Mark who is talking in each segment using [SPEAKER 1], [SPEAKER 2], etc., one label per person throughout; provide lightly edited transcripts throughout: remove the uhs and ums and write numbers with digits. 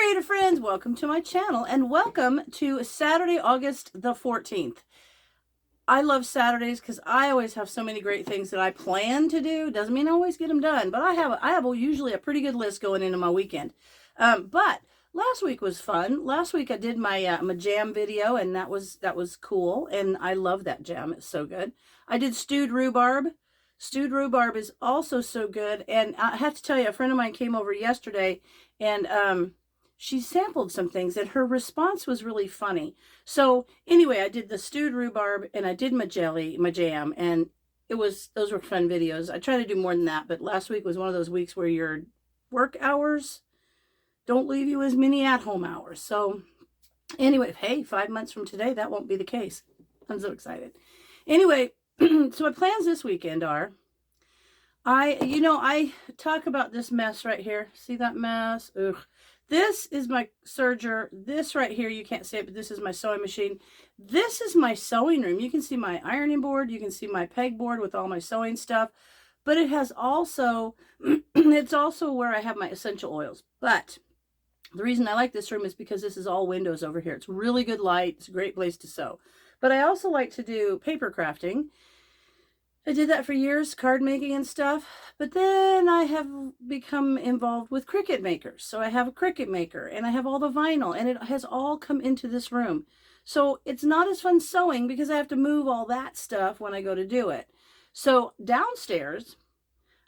[SPEAKER 1] creative friends, welcome to my channel and welcome to Saturday, August the 14th. I love Saturdays because I always have so many great things that I plan to do. Doesn't mean I always get them done, but I have usually a pretty good list going into my weekend. But last week was fun. Last week I did my jam video, and that was cool, and I love that jam. It's so good. I did stewed rhubarb. Stewed rhubarb is also so good, and I have to tell you, a friend of mine came over yesterday, and she sampled some things, and her response was really funny. So anyway, I did the stewed rhubarb, and I did my jam, and those were fun videos. I try to do more than that, but last week was one of those weeks where your work hours don't leave you as many at-home hours. So anyway, hey, 5 months from today, that won't be the case. I'm so excited. Anyway, so my plans this weekend are, I talk about this mess right here. See that mess? Ugh. This is my serger. This right here, you can't see it, but this is my sewing machine. This is my sewing room. You can see my ironing board. You can see my pegboard with all my sewing stuff. But it has also, it's also where I have my essential oils. But the reason I like this room is because this is all windows over here. It's really good light. It's a great place to sew. But I also like to do paper crafting. I did that for years, card making and stuff, but then I have become involved with Cricut makers. So I have a Cricut maker, and I have all the vinyl, and it has all come into this room. So it's not as fun sewing because I have to move all that stuff when I go to do it. So downstairs,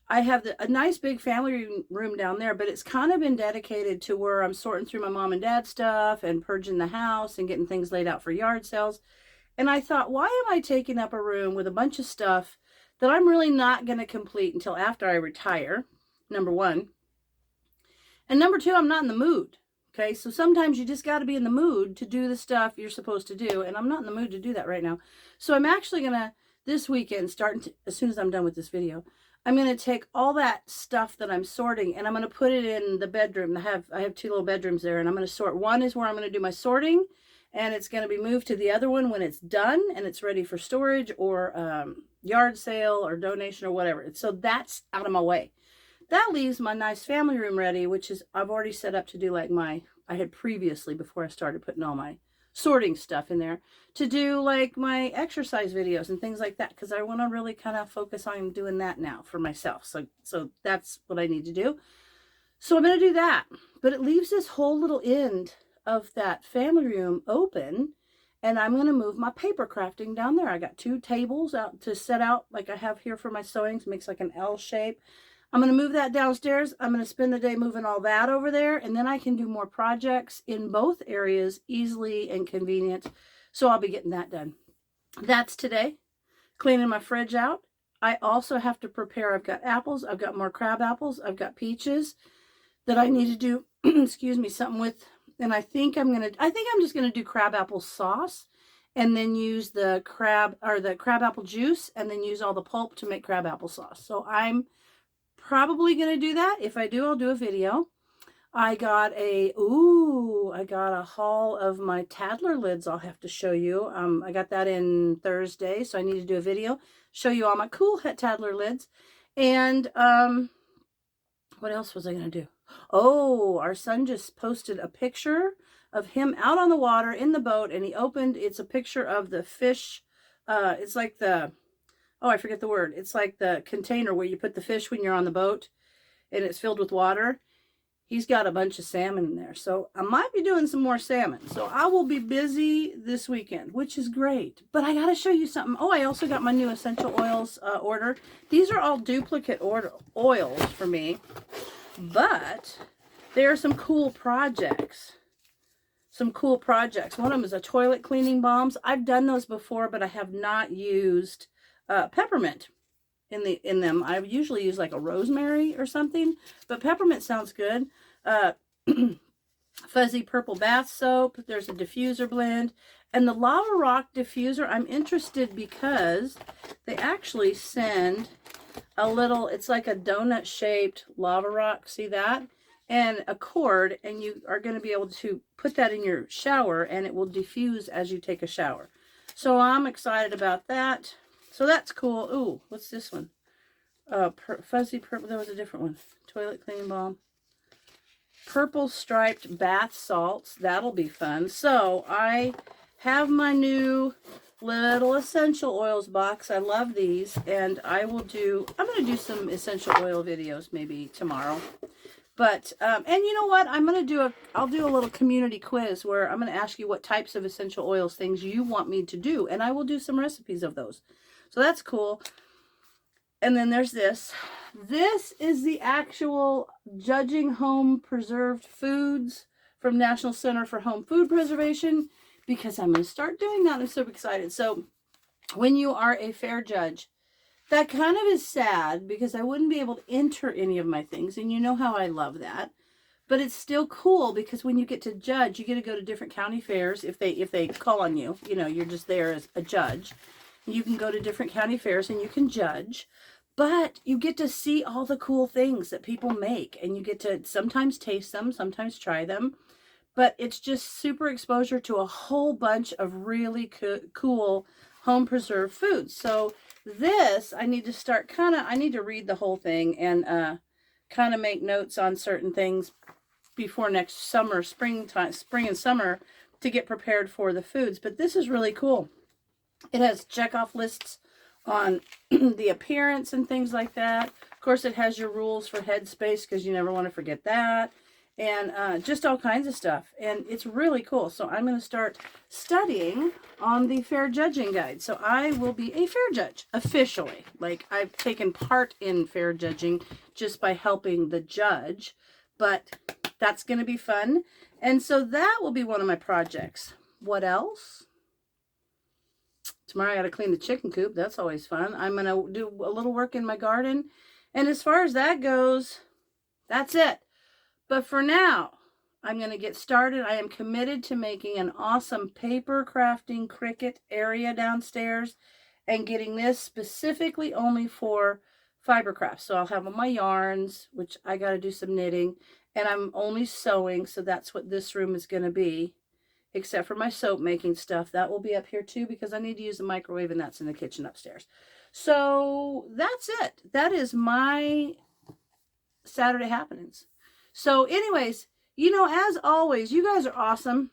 [SPEAKER 1] I have a nice big family room down there, but it's kind of been dedicated to where I'm sorting through my mom and dad stuff and purging the house and getting things laid out for yard sales. And I thought, why am I taking up a room with a bunch of stuff that I'm really not going to complete until after I retire, number one. And number two, I'm not in the mood. Okay, so sometimes you just got to be in the mood to do the stuff you're supposed to do, and I'm not in the mood to do that right now. So I'm actually going to, this weekend, as soon as I'm done with this video, I'm going to take all that stuff that I'm sorting, and I'm going to put it in the bedroom. I have two little bedrooms there, and I'm going to sort. One is where I'm going to do my sorting, and it's going to be moved to the other one when it's done and it's ready for storage or yard sale or donation or whatever. So that's out of my way. That leaves my nice family room ready, which is, I've already set up to do like I had previously, before I started putting all my sorting stuff in there, to do like my exercise videos and things like that, because I want to really kind of focus on doing that now for myself. So that's what I need to do. So I'm going to do that, but it leaves this whole little end of that family room open, and I'm going to move my paper crafting down there. I got two tables out to set out like I have here for my sewings. Makes like an L shape. I'm going to move that downstairs. I'm going to spend the day moving all that over there, and then I can do more projects in both areas easily and convenient. So I'll be getting that done. That's today. Cleaning my fridge out. I also have to prepare. I've got apples. I've got more crab apples. I've got peaches that I need to do, excuse me, something with. And I think I'm just going to do crab apple sauce, and then use the crab apple juice, and then use all the pulp to make crab apple sauce. So I'm probably going to do that. If I do, I'll do a video. I got a haul of my Tadler lids I'll have to show you. I got that in Thursday, so I need to do a video, show you all my cool Tadler lids. And what else was I going to do? Oh, our son just posted a picture of him out on the water in the boat, and it's a picture of the fish. It's like I forget the word. It's like the container where you put the fish when you're on the boat, and it's filled with water. He's got a bunch of salmon in there, so I might be doing some more salmon. So I will be busy this weekend, which is great. But I got to show you something. Oh, I also got my new essential oils order. These are all duplicate oils for me. But there are some cool projects. One of them is a toilet cleaning balms. I've done those before, but I have not used peppermint in them. I usually use like a rosemary or something, but peppermint sounds good. Fuzzy purple bath soap. There's a diffuser blend. And the Lava Rock diffuser, I'm interested because they actually send a little, it's like a donut shaped lava rock, see that? And a cord, and you are going to be able to put that in your shower, and it will diffuse as you take a shower. So I'm excited about that. So that's cool. Ooh, what's this one? Fuzzy purple, that was a different one. Toilet cleaning balm. purple striped bath salts. That'll be fun. So I have my new little essential oils box. I love these, and I'm going to do some essential oil videos maybe tomorrow. But, and you know what? I'll do a little community quiz where I'm going to ask you what types of essential oils things you want me to do, and I will do some recipes of those. So that's cool. And then there's this. This is the actual Judging Home Preserved Foods from National Center for Home Food Preservation, because I'm going to start doing that. I'm so excited. So when you are a fair judge, that kind of is sad because I wouldn't be able to enter any of my things. And you know how I love that. But it's still cool because when you get to judge, you get to go to different county fairs. If they call on you, you know, you're just there as a judge. You can go to different county fairs and you can judge. But you get to see all the cool things that people make. And you get to sometimes taste them, sometimes try them. But it's just super exposure to a whole bunch of really cool home preserved foods. So this, I need to start I need to read the whole thing and kind of make notes on certain things before next summer, spring and summer, to get prepared for the foods. But this is really cool. It has checkoff lists on the appearance and things like that. Of course, it has your rules for headspace because you never want to forget that. And just all kinds of stuff. And it's really cool. So I'm going to start studying on the fair judging guide. So I will be a fair judge officially. Like, I've taken part in fair judging just by helping the judge. But that's going to be fun. And so that will be one of my projects. What else? Tomorrow I got to clean the chicken coop. That's always fun. I'm going to do a little work in my garden. And as far as that goes, that's it. But for now, I'm going to get started. I am committed to making an awesome paper crafting Cricut area downstairs and getting this specifically only for fiber crafts. So I'll have all my yarns, which I got to do some knitting, and I'm only sewing. So that's what this room is going to be, except for my soap making stuff. That will be up here too, because I need to use the microwave, and that's in the kitchen upstairs. So that's it. That is my Saturday happenings. So anyways, you know, as always, you guys are awesome.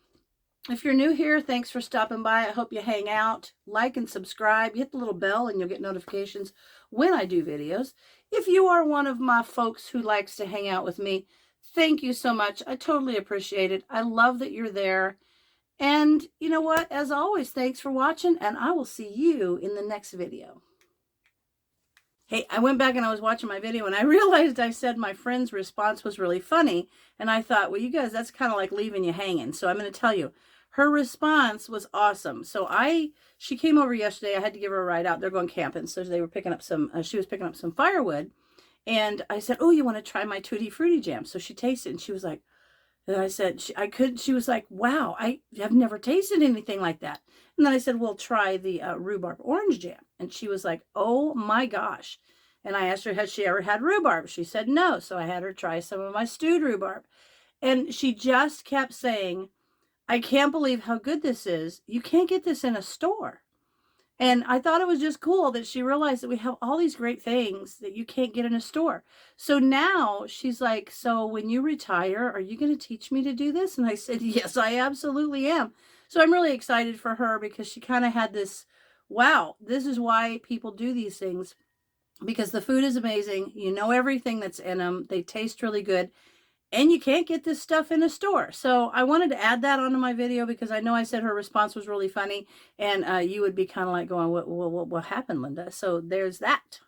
[SPEAKER 1] If you're new here, thanks for stopping by. I hope you hang out, like and subscribe. Hit the little bell and you'll get notifications when I do videos. If you are one of my folks who likes to hang out with me, thank you so much. I totally appreciate it. I love that you're there. And you know what? As always, thanks for watching, and I will see you in the next video. Hey, I went back and I was watching my video and I realized I said my friend's response was really funny. And I thought, well, you guys, that's kind of like leaving you hanging. So I'm going to tell you, her response was awesome. So she came over yesterday. I had to give her a ride out. They're going camping. So they were picking up she was picking up some firewood. And I said, oh, you want to try my Tutti Frutti jam? So she tasted it and she was like, and I said, she was like, wow, I have never tasted anything like that. And then I said, well, try the rhubarb orange jam. And she was like, oh my gosh. And I asked her, has she ever had rhubarb? She said no. So I had her try some of my stewed rhubarb. And she just kept saying, I can't believe how good this is. You can't get this in a store. And I thought it was just cool that she realized that we have all these great things that you can't get in a store. So now she's like, so when you retire, are you going to teach me to do this? And I said, yes, I absolutely am. So I'm really excited for her because she kind of had this, wow, this is why people do these things. Because the food is amazing. You know everything that's in them. They taste really good. And you can't get this stuff in a store. So I wanted to add that onto my video because I know I said her response was really funny. And you would be kind of like going, what happened, Linda? So there's that.